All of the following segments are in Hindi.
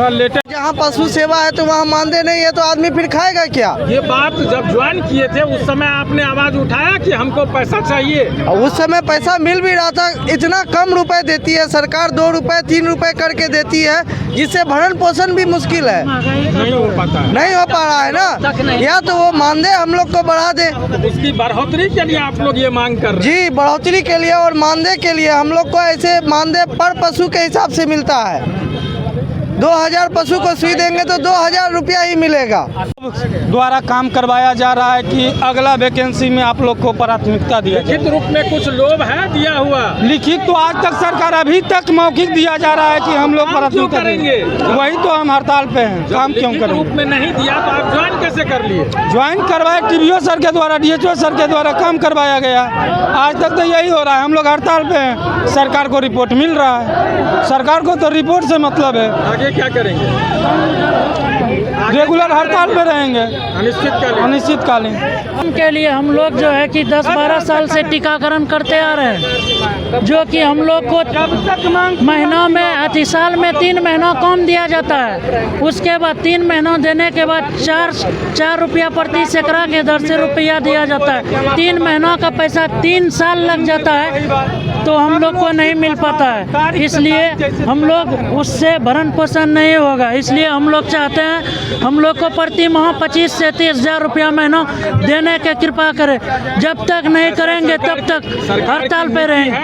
लेटेस्ट जहाँ पशु सेवा है तो वहाँ मानदेय नहीं है तो आदमी फिर खाएगा क्या? ये बात जब ज्वाइन किए थे उस समय आपने आवाज उठाया कि हमको पैसा चाहिए। और उस समय पैसा मिल भी रहा था। इतना कम रुपए देती है सरकार, 2 रुपए 3 रुपए करके देती है, जिससे भरण पोषण भी मुश्किल है, नहीं हो पाता है। नहीं हो पा रहा है ना। या तो वो मानदेय हम लोग को बढ़ा दे। उसकी बढ़ोतरी के लिए आप लोग ये मांग कर रहे हैं? जी, बढ़ोतरी के लिए और मानदेय के लिए। हम लोग को ऐसे मानदेय पर पशु के हिसाब से मिलता है। 2000 पशु को सुई देंगे तो 2000 रुपया ही मिलेगा। द्वारा काम करवाया जा रहा है कि अगला वैकेंसी में आप लोग को प्राथमिकता दिया जाए। लिखित रूप में कुछ लोभ है दिया हुआ? लिखित तो आज तक सरकार, अभी तक मौखिक दिया जा रहा है कि हम लोग प्राथमिकता करेंगे। वही तो हम हड़ताल पे हैं। काम क्यों लिखित रूप करेंगे? में नहीं दिया तो आप ज्वाइन कैसे कर लिए? ज्वाइन करवाए टीवीओ सर के द्वारा, डीएचओ सर के द्वारा काम करवाया गया। आज तक तो यही हो रहा है। हम लोग हड़ताल पे हैं, सरकार को रिपोर्ट मिल रहा है। सरकार को तो रिपोर्ट से मतलब है। आगे क्या करेंगे? रेगुलर हड़ताल पे रहेंगे अनिश्चितकालीन। के लिए हम लोग जो है कि 10-12 साल से टीकाकरण करते आ रहे हैं, जो कि हम लोग को महीनों में साल में 3 महीना कम दिया जाता है। उसके बाद 3 महीना देने के बाद 4 रुपया प्रति सैकड़ा के दर से रुपया दिया जाता है। 3 महीनों का पैसा 3 साल लग जाता है तो हम लोग को नहीं मिल पाता है। इसलिए हम लोग उससे भरण पोषण नहीं होगा। इसलिए हम लोग चाहते हैं हम लोग को प्रति माह 25 से 30 हज़ार रुपया महीना देने की कृपा करें। जब तक नहीं करेंगे तब तक हड़ताल पे रहेंगे।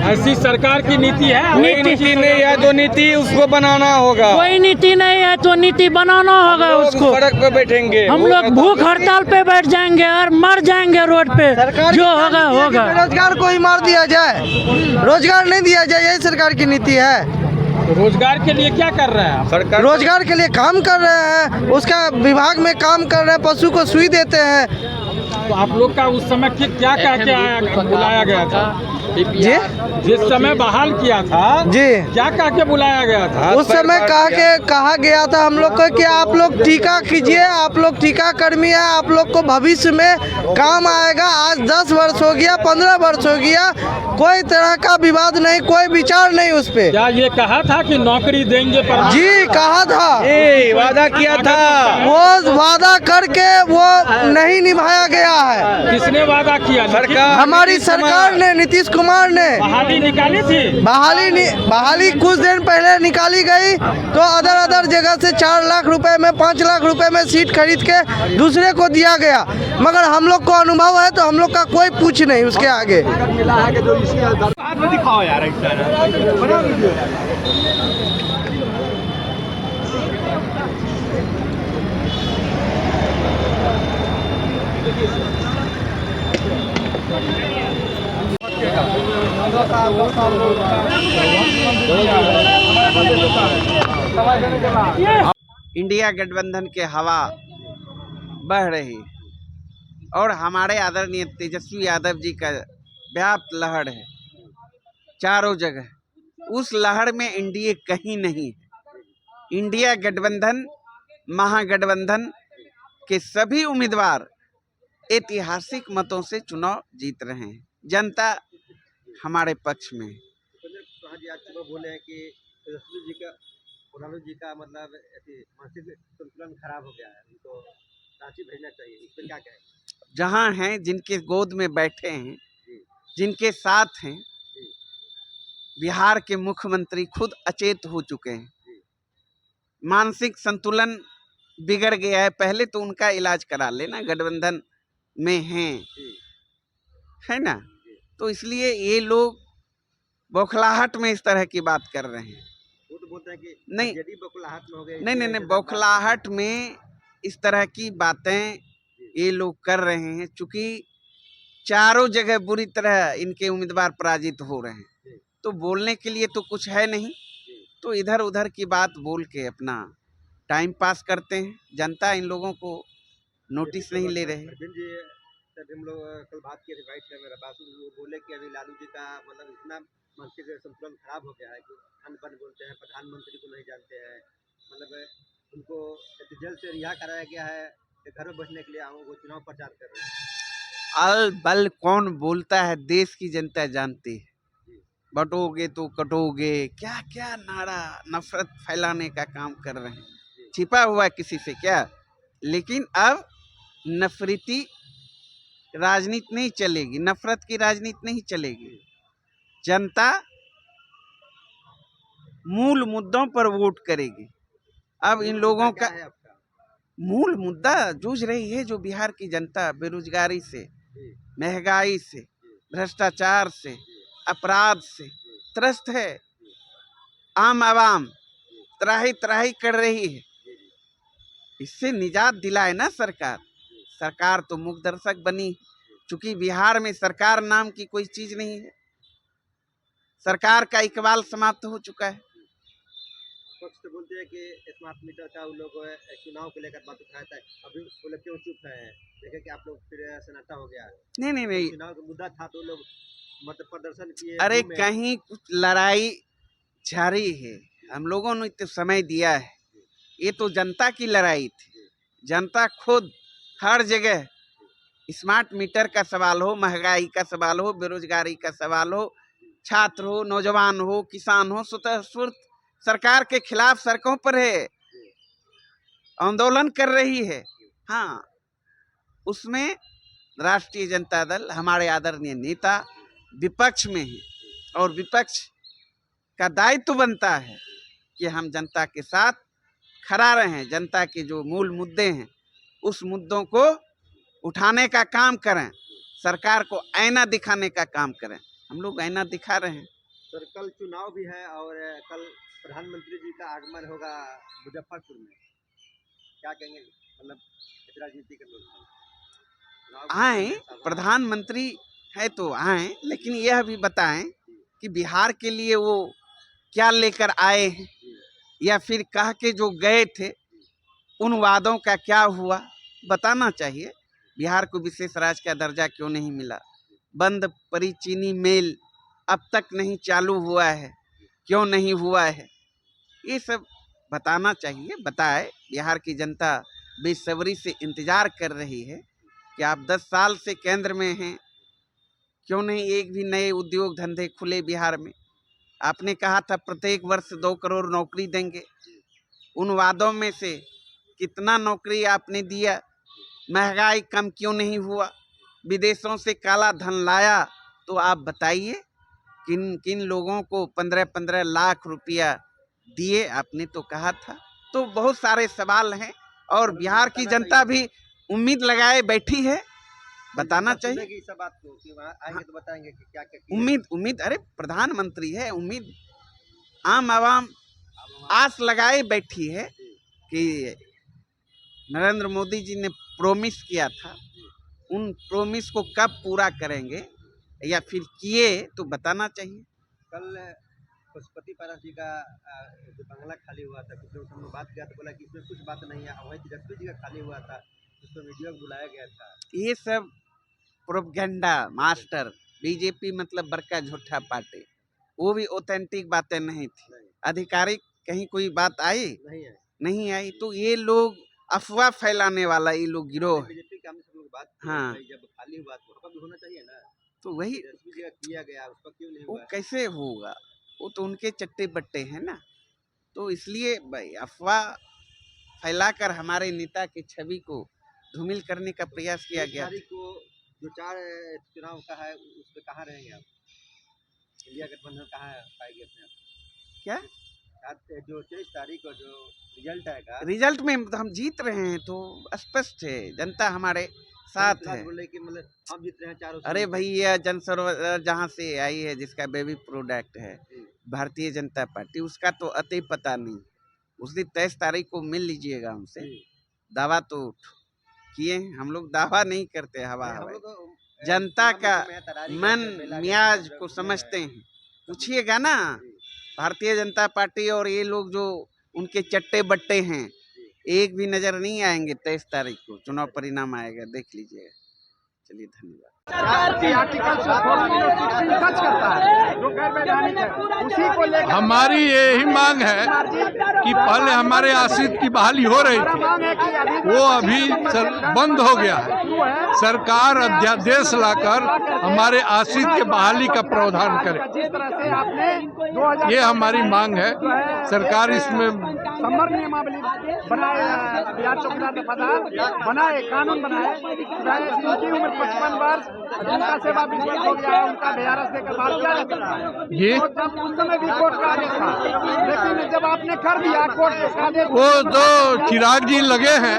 ऐसी सरकार की नीति है? नीति नहीं है तो नीति उसको बनाना होगा। कोई नीति नहीं है तो नीति बनाना होगा उसको। सड़क पे बैठेंगे, हम लोग भूख हड़ताल पे बैठ जाएंगे और मर जाएंगे रोड पे। जो होगा होगा। बेरोजगार को ही मार दिया जाए, रोजगार नहीं दिया जाए, यही सरकार की नीति है। रोजगार के लिए क्या कर रहे हैं आप? सरकार रोजगार के लिए काम कर रहे हैं, उसका विभाग में काम कर रहे हैं, पशु को सुई देते हैं। तो आप लोग का उस समय क्या कह के बुलाया गया था? जी, जिस समय बहाल किया था जी, क्या कह के बुलाया गया था? उस समय कहा गया था हम लोग को कि आप लोग टीका कीजिए, आप लोग टीका कर्मी है, आप लोग को भविष्य में काम आएगा। आज 10 वर्ष हो गया, 15 वर्ष हो गया, कोई तरह का विवाद नहीं, कोई विचार नहीं उस पे। क्या ये कहा था कि नौकरी देंगे पर? जी, कहा था, वादा किया था। वो वादा करके वो नहीं निभाया गया है। किसने वादा किया? सरकार, हमारी सरकार ने, नीतीश कुमार ने बहाली निकाली थी। बहाली कुछ दिन पहले निकाली गई तो अदर जगह से 4 लाख रुपए में, 5 लाख रुपए में सीट खरीद के दूसरे को दिया गया। मगर हम लोग को अनुभव है तो हम लोग का कोई पूछ नहीं उसके आगे। दिखाओ यार इंडिया गठबंधन के हवा बह रही और हमारे आदरणीय तेजस्वी यादव जी का व्याप्त लहर है चारों जगह। उस लहर में एनडीए कहीं नहीं है। इंडिया गठबंधन, महागठबंधन के सभी उम्मीदवार ऐतिहासिक मतों से चुनाव जीत रहे हैं। जनता हमारे पक्ष में। बोले हैं कि तेजस्वी जी का, प्रधानमंत्री जी का मतलब मानसिक संतुलन खराब हो गया है, उनको रांची भेजना चाहिए। इस पर क्या कहें? जहाँ हैं, जिनके गोद में बैठे हैं, जिनके साथ हैं, बिहार के मुख्यमंत्री खुद अचेत हो चुके हैं। मानसिक संतुलन बिगड़ गया है। पहले तो उनका इलाज करा लेना, गठबंधन में हैं, है ना? तो इसलिए ये लोग बौखलाहट में इस तरह की बात कर रहे हैं। वो तो बोलते हैं कि नहीं, बौखलाहट में हो गए। नहीं, बौखलाहट में इस तरह की बातें ये लोग कर रहे हैं चूंकि चारों जगह बुरी तरह इनके उम्मीदवार पराजित हो रहे हैं। तो बोलने के लिए तो कुछ है नहीं, तो इधर उधर की बात बोल के अपना टाइम पास करते हैं। जनता इन लोगों को नोटिस नहीं ले रहे। हम लोग कल बात किए थे वाइट कैमरा पास, वो बोले कि अभी लालू जी का मतलब इतना मानसिक संतुलन खराब हो गया है कि अनपढ़ बोलते हैं, प्रधानमंत्री को नहीं जानते हैं। मतलब उनको जेल से रिहा कराया गया है, घर में बैठने के लिए वो चुनाव प्रचार कर रहे हैं। अल बल कौन बोलता है, देश की जनता जानती है। बटोगे तो कटोगे, क्या क्या नारा नफरत फैलाने का काम कर रहे हैं। छिपा हुआ किसी से क्या, लेकिन अब नफरती राजनीति नहीं चलेगी, नफरत की राजनीति नहीं चलेगी। जनता मूल मुद्दों पर वोट करेगी। अब इन लोगों का है आपका? मूल मुद्दा जूझ रही है जो बिहार की जनता बेरोजगारी से, महंगाई से, भ्रष्टाचार से, अपराध से त्रस्त है। आम आवाम त्राही त्राही कर रही है, इससे निजात दिलाए ना सरकार। सरकार तो मूक दर्शक बनी, चूंकि बिहार में सरकार नाम की कोई चीज नहीं है। सरकार का इकबाल समाप्त हो चुका है। पक्ष तो बोलते हैं कि स्मार्ट मीटर का उन लोग चुनाव को लेकर बात उठाया था, अभी वो लोग क्यों चुप है? देखे कि आप लोग फिर सन्नाटा हो गया। नहीं नहीं नहीं, चुनाव का मुद्दा था तो लोग मतलब प्रदर्शन किए। अरे कहीं कुछ लड़ाई जारी है, हम लोगों ने तो समय दिया है। ये तो जनता की लड़ाई थी। जनता खुद हर जगह, स्मार्ट मीटर का सवाल हो, महंगाई का सवाल हो, बेरोजगारी का सवाल हो, छात्र हो, नौजवान हो, किसान हो, स्वतः स्फूर्त सरकार के खिलाफ सड़कों पर है, आंदोलन कर रही है। हाँ, उसमें राष्ट्रीय जनता दल, हमारे आदरणीय नेता विपक्ष में है, और विपक्ष का दायित्व बनता है कि हम जनता के साथ खड़ा रहें, जनता के जो मूल मुद्दे हैं उस मुद्दों को उठाने का काम करें, सरकार को आईना दिखाने का काम करें। हम लोग आईना दिखा रहे हैं। सर, कल चुनाव भी है और कल प्रधानमंत्री जी का आगमन होगा मुजफ्फरपुर में, क्या कहेंगे? मतलब राजनीति के लोग आए, प्रधानमंत्री है तो आए, लेकिन यह भी बताएं कि बिहार के लिए वो क्या लेकर आए हैं, या फिर कह के जो गए थे उन वादों का क्या हुआ, बताना चाहिए। बिहार को विशेष राज्य का दर्जा क्यों नहीं मिला? बंद परी चीनी मिल अब तक नहीं चालू हुआ है, क्यों नहीं हुआ है? ये सब बताना चाहिए। बताए, बिहार की जनता बेसब्री से इंतजार कर रही है कि आप 10 साल से केंद्र में हैं, क्यों नहीं एक भी नए उद्योग धंधे खुले बिहार में? आपने कहा था प्रत्येक वर्ष 2 करोड़ नौकरी देंगे, उन वादों में से कितना नौकरी आपने दिया? महंगाई कम क्यों नहीं हुआ? विदेशों से काला धन लाया तो आप बताइए, किन किन लोगों को 15-15 लाख रुपया दिए? आपने तो कहा था। तो बहुत सारे सवाल हैं और बिहार की जनता भी उम्मीद लगाए बैठी है, बताना चाहिए। सब बात को कि वहाँ आएंगे तो बताएंगे कि क्या क्या उम्मीद, अरे प्रधानमंत्री है, उम्मीद आम आवाम आस लगाए बैठी है कि नरेंद्र मोदी जी ने प्रोमिस किया था, उन प्रोमिस को कब पूरा करेंगे या फिर किए तो बताना चाहिए। कल पशुपति पारस जी का जो बंगला खाली हुआ था, कुछ लोग हमने बात किया तो बोला कि इसमें कुछ बात नहीं है, वही तेजस्वी जी का खाली हुआ था, उसको वीडियो बुलाया गया था। ये सब प्रोपगेंडा मास्टर, बीजेपी मतलब बड़का झूठा पार्टी, वो भी ऑथेंटिक बातें नहीं थी। आधिकारिक कहीं कोई बात आई नहीं आई, तो ये लोग अफवाह फैलाने वाला ये लोग गिरोह है। बीजेपी का हम सब लोग बात हाँ, जब खाली हुआ तो वहाँ भी होना चाहिए ना, तो वही तेजस्वी जी का किया गया, उस पर क्यों नहीं वो हुआ? कैसे होगा? वो तो उनके चट्टे बट्टे हैं ना, तो इसलिए भाई अफवाह फैलाकर हमारे नेता की छवि को धूमिल करने का प्रयास किया गया। को जो 4 चुनाव का है उस पर कहाँ रहेंगे आप? इंडिया गठबंधन कहाँ पाएगी अपने आप? क्या जो 23 तारीख को जो रिजल्ट आएगा, रिजल्ट में हम जीत रहे हैं तो स्पष्ट है, जनता हमारे साथ है। बोले कि मतलब हम जीत रहे हैं 4। अरे भैया, जन सरोवर जहाँ से आई है, जिसका बेबी प्रोडक्ट है भारतीय जनता पार्टी, उसका तो अति पता नहीं। उस दिन 23 तारीख को मिल लीजिएगा हमसे। दावा तो किए, हम लोग दावा नहीं करते हवा हवाई, जनता का मन मियाज को समझते हैं। पूछिएगा ना, भारतीय जनता पार्टी और ये लोग जो उनके चट्टे बट्टे हैं, एक भी नजर नहीं आएंगे। 23 तारीख को चुनाव परिणाम आएगा, देख लीजिएगा। चलिए धन्यवाद। हमारी यही मांग है कि पहले हमारे आश्रित की बहाली हो रही थी, वो अभी बंद हो गया है। सरकार अध्यादेश लाकर हमारे आश्रित के बहाली का प्रावधान करे, ये हमारी मांग है। सरकार इसमें नियमावली बनाए, बिहार चौकीदार दफादार बनाए, कानून बनाए, जिनकी उम्र 55 वर्ष, जिनका सेवा 20 वर्ष हो गया है, उनका VRS देकर बाहर किया जाता है। ये तो उस समय भी कोर्ट का आदेश था, लेकिन जब आपने कर दिया कोर्ट के आदेश, वो तो चिराग जी लगे हैं,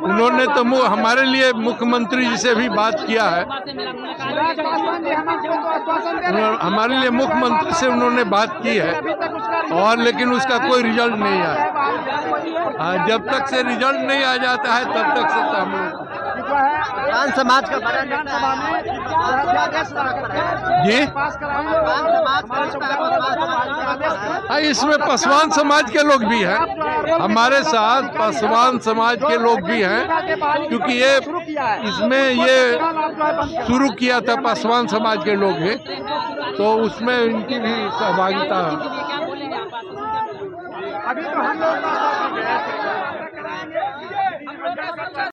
उन्होंने तो हमारे लिए मुख्यमंत्री जी से भी बात किया है। हमारे लिए मुख्यमंत्री से उन्होंने बात की है, और लेकिन उसका कोई रिजल्ट नहीं आया। जब तक से रिजल्ट नहीं आ जाता है तब तक से हम लोग किसान समाज का विधानसभा में जी इसमें पासवान समाज के लोग भी हैं, हमारे साथ पासवान समाज के लोग भी हैं, क्योंकि ये इसमें ये शुरू किया था पासवान समाज के लोग हैं, तो उसमें इनकी भी सहभागिता है। अभी तो हम लोग